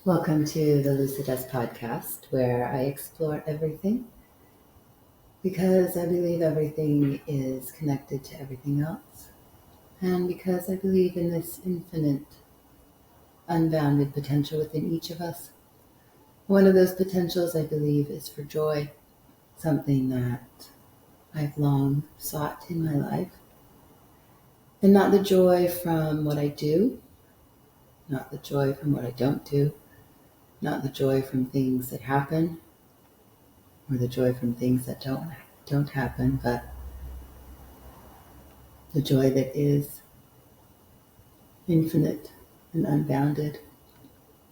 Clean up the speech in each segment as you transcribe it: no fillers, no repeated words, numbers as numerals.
Welcome to the Lucidus podcast, where I explore everything because I believe everything is connected to everything else, and because I believe in this infinite, unbounded potential within each of us. One of those potentials, I believe, is for joy, something that I've long sought in my life. And not the joy from what I do, not the joy from what I don't do, not the joy from things that happen, or the joy from things that don't happen, but the joy that is infinite and unbounded,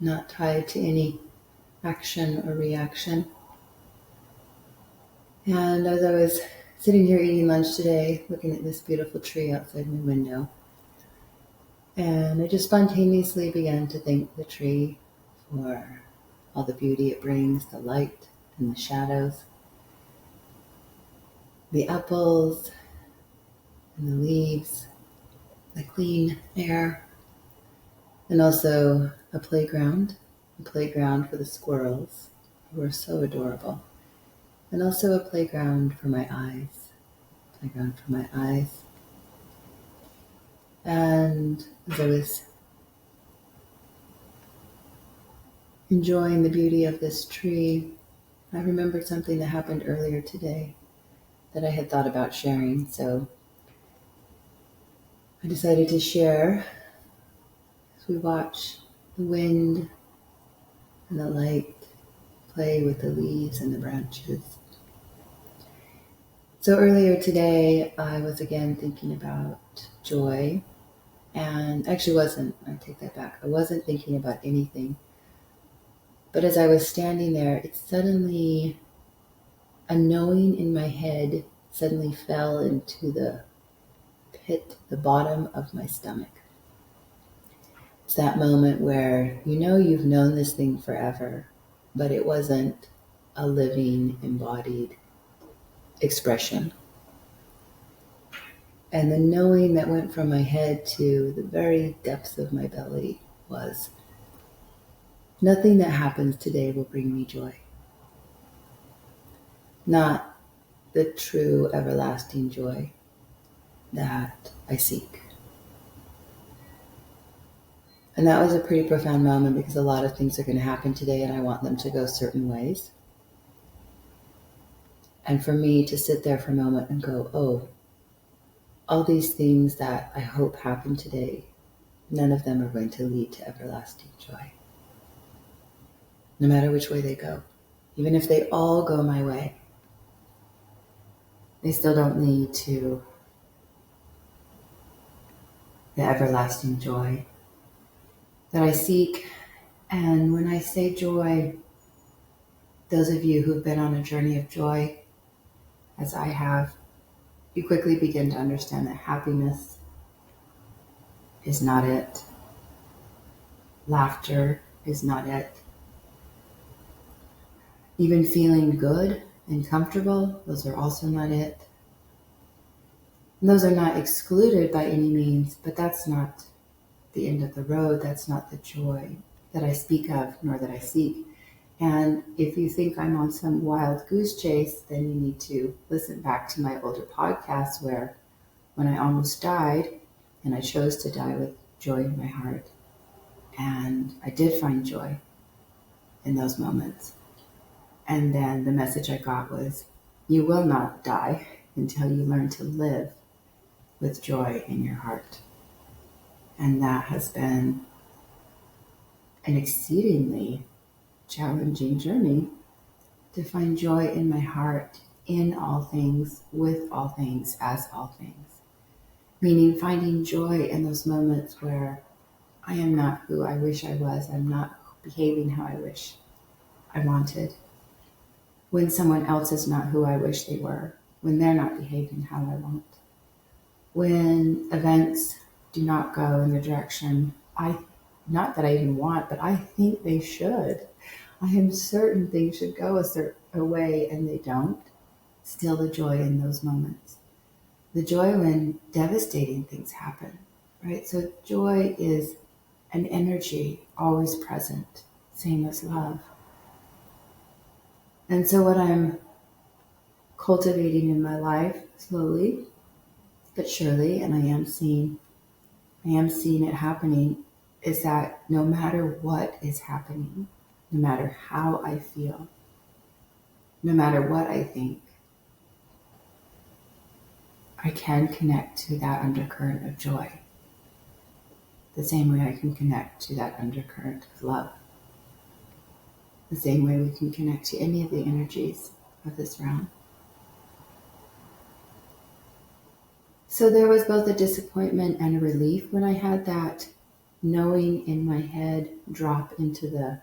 not tied to any action or reaction. And as I was sitting here eating lunch today, looking at this beautiful tree outside my window, and I just spontaneously began to thank the tree for all the beauty it brings, the light and the shadows, the apples and the leaves, the clean air, and also a playground for the squirrels, who are so adorable, and also a playground for my eyes. And as I was enjoying the beauty of this tree, I remembered something that happened earlier today that I had thought about sharing. So I decided to share as we watch the wind and the light play with the leaves and the branches. So earlier today, I was again thinking about joy, and actually I take that back. I wasn't thinking about anything. But as I was standing there, a knowing in my head suddenly fell into the pit, the bottom of my stomach. It's that moment where you've known this thing forever, but it wasn't a living, embodied expression. And the knowing that went from my head to the very depths of my belly was, nothing that happens today will bring me joy. Not the true everlasting joy that I seek. And that was a pretty profound moment because a lot of things are going to happen today and I want them to go certain ways. And for me to sit there for a moment and go, oh, all these things that I hope happen today, none of them are going to lead to everlasting joy. No matter which way they go. Even if they all go my way, they still don't lead to the everlasting joy that I seek. And when I say joy, those of you who've been on a journey of joy, as I have, you quickly begin to understand that happiness is not it. Laughter is not it. Even feeling good and comfortable, those are also not it. And those are not excluded by any means, but that's not the end of the road. That's not the joy that I speak of, nor that I seek. And if you think I'm on some wild goose chase, then you need to listen back to my older podcasts where when I almost died, and I chose to die with joy in my heart, and I did find joy in those moments. And then the message I got was, you will not die until you learn to live with joy in your heart. And that has been an exceedingly challenging journey to find joy in my heart, in all things, with all things, as all things. Meaning finding joy in those moments where I am not who I wish I was. I'm not behaving how I wish I wanted. When someone else is not who I wish they were. When they're not behaving how I want. When events do not go in the direction not that I even want, but I think they should. I am certain things should go a way and they don't. Still the joy in those moments. The joy when devastating things happen, right? So joy is an energy always present same as love. And so what I'm cultivating in my life slowly but surely, and I am seeing it happening, is that no matter what is happening, no matter how I feel, no matter what I think, I can connect to that undercurrent of joy, the same way I can connect to that undercurrent of love, the same way we can connect to any of the energies of this realm. So there was both a disappointment and a relief when I had that knowing in my head drop into the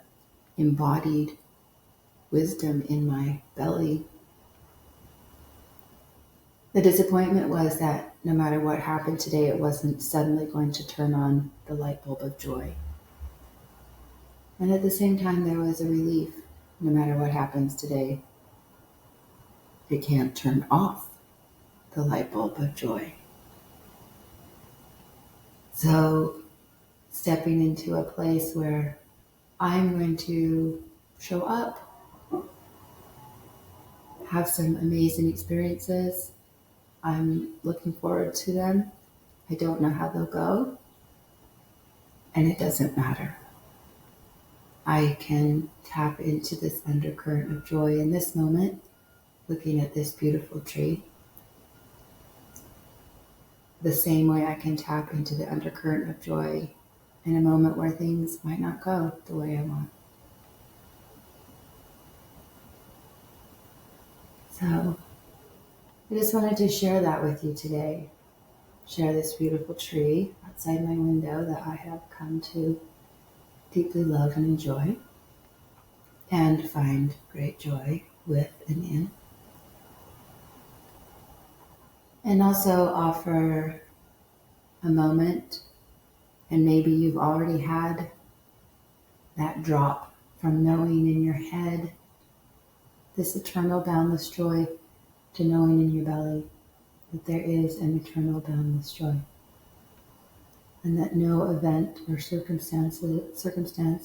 embodied wisdom in my belly. The disappointment was that no matter what happened today, it wasn't suddenly going to turn on the light bulb of joy. And at the same time, there was a relief. No matter what happens today, it can't turn off the light bulb of joy. So, stepping into a place where I'm going to show up, have some amazing experiences. I'm looking forward to them. I don't know how they'll go, and it doesn't matter. I can tap into this undercurrent of joy in this moment, looking at this beautiful tree. The same way I can tap into the undercurrent of joy in a moment where things might not go the way I want. So I just wanted to share that with you today. Share this beautiful tree outside my window that I have come to deeply love and enjoy and find great joy with and in. And also offer a moment, and maybe you've already had that drop from knowing in your head this eternal boundless joy to knowing in your belly that there is an eternal boundless joy, and that no event or circumstance,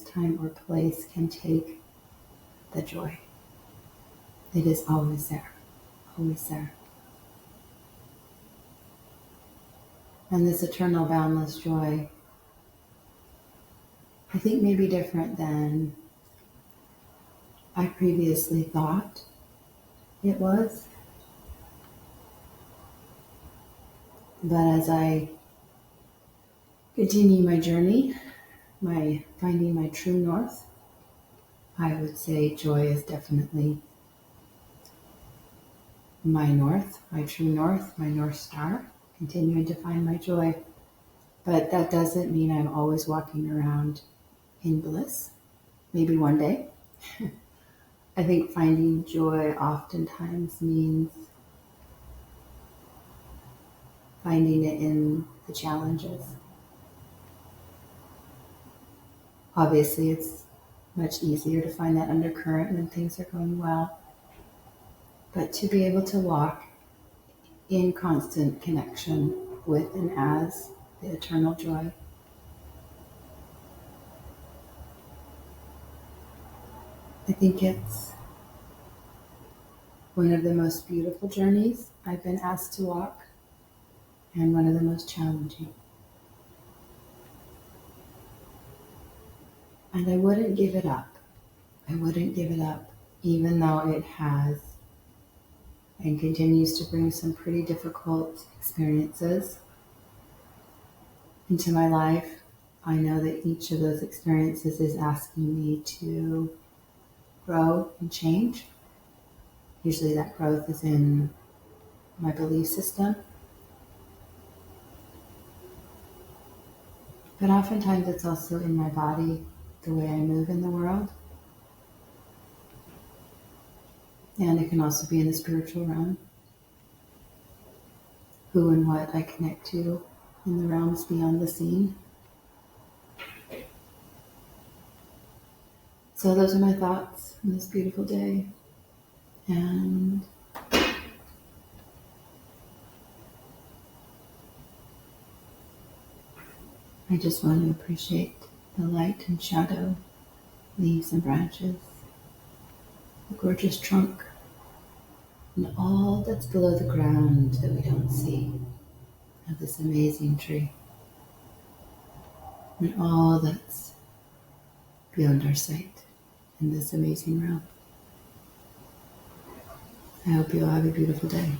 time, or place can take the joy. It is always there, always there. And this eternal boundless joy, I think, may be different than I previously thought it was. But as I continue my journey, my finding my true north, I would say joy is definitely my north, my true north, my North Star, continuing to find my joy. But that doesn't mean I'm always walking around in bliss. Maybe one day. I think finding joy oftentimes means finding it in the challenges. Obviously, it's much easier to find that undercurrent when things are going well. But to be able to walk in constant connection with and as the eternal joy, I think it's one of the most beautiful journeys I've been asked to walk, and one of the most challenging. And I wouldn't give it up. I wouldn't give it up, even though it has and continues to bring some pretty difficult experiences into my life. I know that each of those experiences is asking me to grow and change. Usually that growth is in my belief system. But oftentimes it's also in my body, the way I move in the world. And it can also be in the spiritual realm. Who and what I connect to in the realms beyond the seen. So those are my thoughts on this beautiful day. And I just want to appreciate the light and shadow leaves and branches, the gorgeous trunk, and all that's below the ground that we don't see of this amazing tree, and all that's beyond our sight in this amazing realm. I hope you all have a beautiful day.